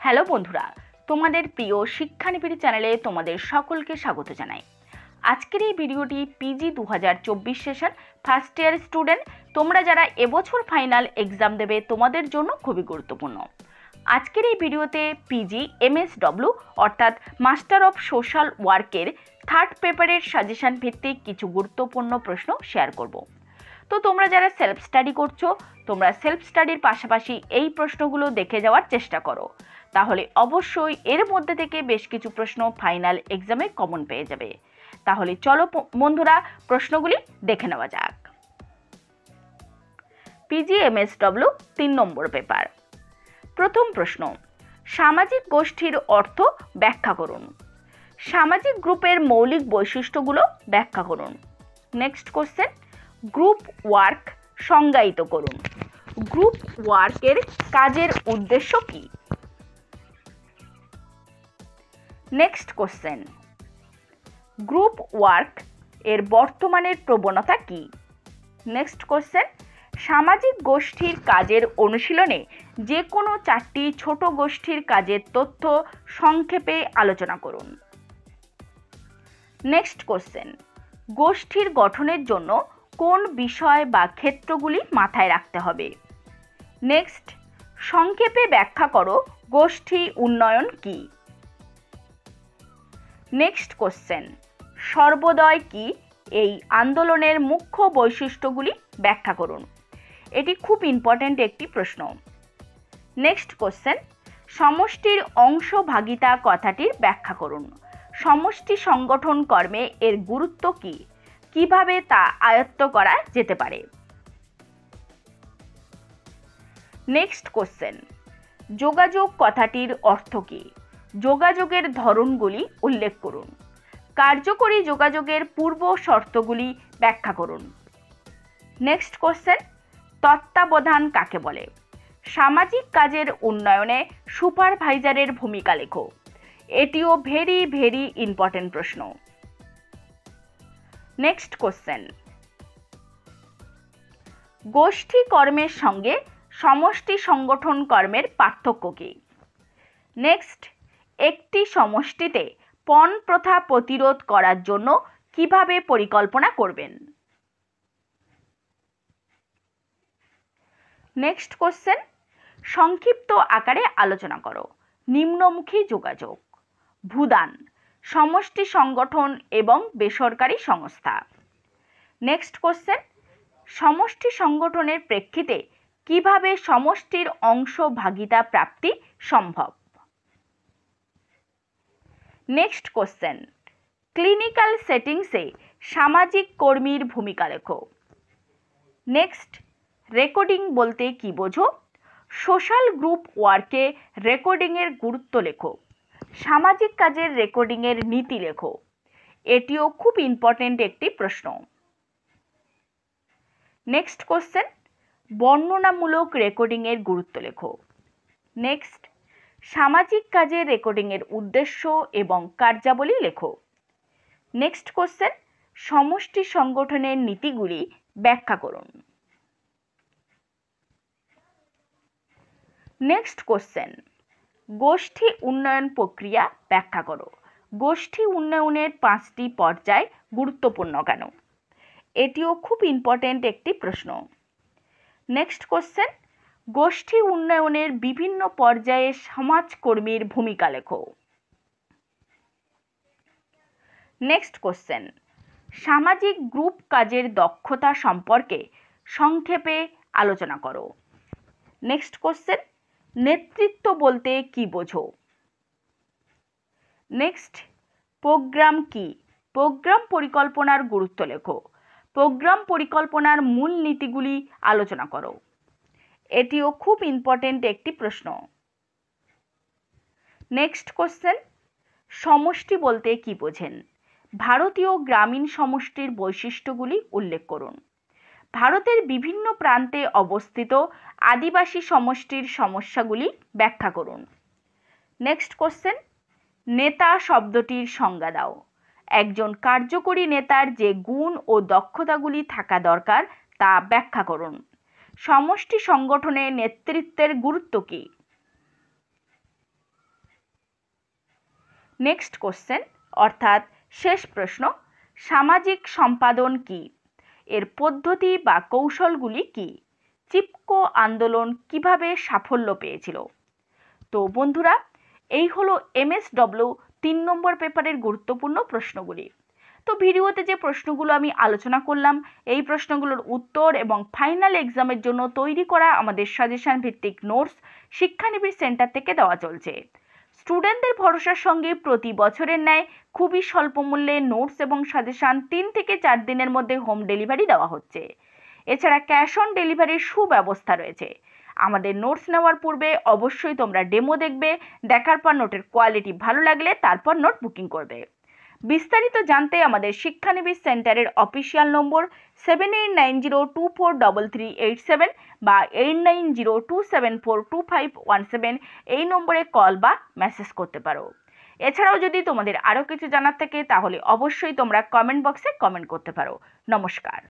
Hello বন্ধুরা, তোমাদের প্রিয় শিক্ষানিবিড় চ্যানেলে তোমাদের সকলকে স্বাগত জানাই। আজকের এই ভিডিওটি PG 2024 session first year student, তোমরা যারা এবছর ফাইনাল এক্সাম দেবে তোমাদের জন্য খুবই গুরুত্বপূর্ণ। আজকের এই ভিডিওতে পিজি এমএসডব্লিউ অর্থাৎ মাস্টার অফ সোশ্যাল ওয়ার্কের থার্ড পেপারের সাজেশন ভিত্তিক কিছু গুরুত্বপূর্ণ প্রশ্ন শেয়ার করব। তো তোমরা যারা সেলফ স্টাডি করছো, তোমরা সেলফ স্টাডির পাশাপাশি এই প্রশ্নগুলো দেখে যাওয়ার চেষ্টা করো, তাহলে অবশ্যই এর মধ্যে থেকে বেশ কিছু প্রশ্ন ফাইনাল এক্সামে কমন পেয়ে যাবে। তাহলে চলো বন্ধুরা, প্রশ্নগুলি দেখে নেওয়া যাক। পিজিএমএসডব্লিউ 3 নম্বর পেপার। প্রথম প্রশ্ন, সামাজিক গোষ্ঠীর অর্থ ব্যাখ্যা করুন। সামাজিক গ্রুপের মৌলিক বৈশিষ্ট্যগুলো ব্যাখ্যা করুন। নেক্সট কোশ্চেন, গ্রুপ ওয়ার্ক সংজ্ঞায়িত করুন। গ্রুপ ওয়ার্কের কাজের উদ্দেশ্য কি? নেক্সট কোশ্চেন, গ্রুপ ওয়ার্ক এর বর্তমানের প্রবণতা কি? নেক্সট কোশ্চেন, সামাজিক গোষ্ঠীর কাজের অনুশীলনে যে কোনো 4টি ছোট গোষ্ঠীর কাজের তথ্য সংক্ষেপে আলোচনা করুন। নেক্সট কোশ্চেন, গোষ্ঠীর গঠনের জন্য কোন বিষয় বা ক্ষেত্রগুলি মাথায় রাখতে হবে? নেক্সট, সংক্ষেপে ব্যাখ্যা করো গোষ্ঠী উন্নয়ন কি? নেক্সট কোশ্চেন, সর্বোদয় কি? এই আন্দোলনের মুখ্য বৈশিষ্ট্যগুলি ব্যাখ্যা করুন। এটি খুব ইম্পর্ট্যান্ট একটি প্রশ্ন। নেক্সট কোশ্চেন, সমষ্টির অংশভাগিতা কথাটির ব্যাখ্যা করুন। সমষ্টি সংগঠন কর্মে এর গুরুত্ব কি? কিভাবে তা আয়ত্ত করা যেতে পারে? নেক্সট কোশ্চেন, যোগাযোগ কথাটির অর্থ কি? যোগাযোগের ধরনগুলি উল্লেখ করুন। কার্যকরী যোগাযোগের পূর্ব শর্তগুলি ব্যাখ্যা করুন। নেক্সট কোশ্চেন, তত্ত্বাবধান কাকে বলে? সামাজিক কাজের উন্নয়নে সুপারভাইজারের ভূমিকা লেখো। এটিও ভেরি ইম্পর্টেন্ট প্রশ্ন। নেক্সট কোশ্চেন, গোষ্ঠী কর্মের সঙ্গে সমষ্টি সংগঠন কর্মের পার্থক্য কি? নেক্সট, একটি সমষ্টিতে পণ প্রথা প্রতিরোধ করার জন্য কিভাবে পরিকল্পনা করবেন? নেক্সট কোশ্চেন, সংক্ষিপ্ত আকারে আলোচনা করো নিম্নমুখী যোগাযোগ, ভূদান, সমষ্টি সংগঠন এবং বেসরকারি সংস্থা। নেক্সট কোশ্চেন, সমষ্টি সংগঠনের প্রেক্ষিতে কিভাবে সমষ্টির অংশভাগিতা প্রাপ্তি সম্ভব? নেক্সট কোশ্চেন, ক্লিনিক্যাল সেটিংসে সামাজিক কর্মীর ভূমিকা লেখো। নেক্সট, রেকর্ডিং বলতে কি বোঝো? সোশ্যাল গ্রুপ ওয়ার্কে রেকর্ডিংয়ের গুরুত্ব লেখো। সামাজিক কাজের রেকর্ডিংয়ের নীতি লেখো। এটিও খুব ইম্পর্টেন্ট একটি প্রশ্ন। নেক্সট কোশ্চেন, বর্ণনামূলক রেকর্ডিংয়ের গুরুত্ব লেখো। নেক্সট, সামাজিক কাজের রেকর্ডিংয়ের উদ্দেশ্য এবং কার্যাবলী লেখো। নেক্সট কোশ্চেন, সমষ্টি সংগঠনের নীতিগুলি ব্যাখ্যা করুন। নেক্সট কোশ্চেন, গোষ্ঠী উন্নয়ন প্রক্রিয়া ব্যাখ্যা করো। গোষ্ঠী উন্নয়নের 5টি পর্যায় গুরুত্বপূর্ণ কেন? এটিও খুব ইম্পর্টেন্ট একটি প্রশ্ন। নেক্সট কোশ্চেন, গোষ্ঠী উন্নয়নের বিভিন্ন পর্যায়ে সমাজকর্মীর ভূমিকা লেখো। নেক্সট কোশ্চেন, সামাজিক গ্রুপ কাজের দক্ষতা সম্পর্কে সংক্ষেপে আলোচনা করো। নেক্সট কোশ্চেন, নেতৃত্ব বলতে কি বোঝো? নেক্সট, প্রোগ্রাম কি? প্রোগ্রাম পরিকল্পনার গুরুত্ব লেখো। প্রোগ্রাম পরিকল্পনার মূল নীতিগুলি আলোচনা করো। এটিও খুব ইম্পর্টেন্ট একটি প্রশ্ন। নেক্সট কোশ্চেন, সমষ্টি বলতে কি বোঝেন? ভারতীয় গ্রামীণ সমষ্টির বৈশিষ্ট্যগুলি উল্লেখ করুন। ভারতের বিভিন্ন প্রান্তে অবস্থিত আদিবাসী সমষ্টির সমস্যাগুলি ব্যাখ্যা করুন। নেক্সট কোশ্চেন, নেতা শব্দটির সংজ্ঞা দাও। একজন কার্যকরী নেতার যে গুণ ও দক্ষতাগুলি থাকা দরকার তা ব্যাখ্যা করুন। সমষ্টি সংগঠনে নেতৃত্বের গুরুত্ব কী? নেক্সট কোশ্চেন অর্থাৎ শেষ প্রশ্ন, সামাজিক সম্পাদন কি? এর পদ্ধতি বা কৌশলগুলি কি? চিপকো আন্দোলন কিভাবে সাফল্য পেয়েছিল? তো বন্ধুরা, এই হলো MSW 3 নম্বর পেপারের গুরুত্বপূর্ণ প্রশ্নগুলি। তো ভিডিওতে যে প্রশ্নগুলো আমি আলোচনা করলাম, এই প্রশ্নগুলোর উত্তর এবং ফাইনাল এক্সামের জন্য তৈরি করা আমাদের সাজেশন ভিত্তিক নোটস শিক্ষানিবিড় সেন্টার থেকে দেওয়া চলছে। স্টুডেন্টদের ভরসার সঙ্গে প্রতি বছরের ন্যায় খুবই স্বল্প মূল্যে নোটস এবং সাজেশন 3 থেকে 4 দিনের মধ্যে হোম ডেলিভারি দেওয়া হচ্ছে। এছাড়া ক্যাশ অন ডেলিভারির সুব্যবস্থা রয়েছে। আমাদের নোটস নেওয়ার পূর্বে অবশ্যই তোমরা ডেমো দেখবে, দেখার পর নোটের কোয়ালিটি ভালো লাগলে তারপর নোট বুকিং করবে। বিস্তারিত জানতে আমাদের শিক্ষানিবিড় সেন্টারের অফিসিয়াল নম্বর 7890243387 বা 8902742517 এই নম্বরে কল বা মেসেজ করতে পারো। এছাড়াও যদি তোমাদের আরও কিছু জানার থাকে তাহলে অবশ্যই তোমরা কমেন্ট বক্সে কমেন্ট করতে পারো। নমস্কার।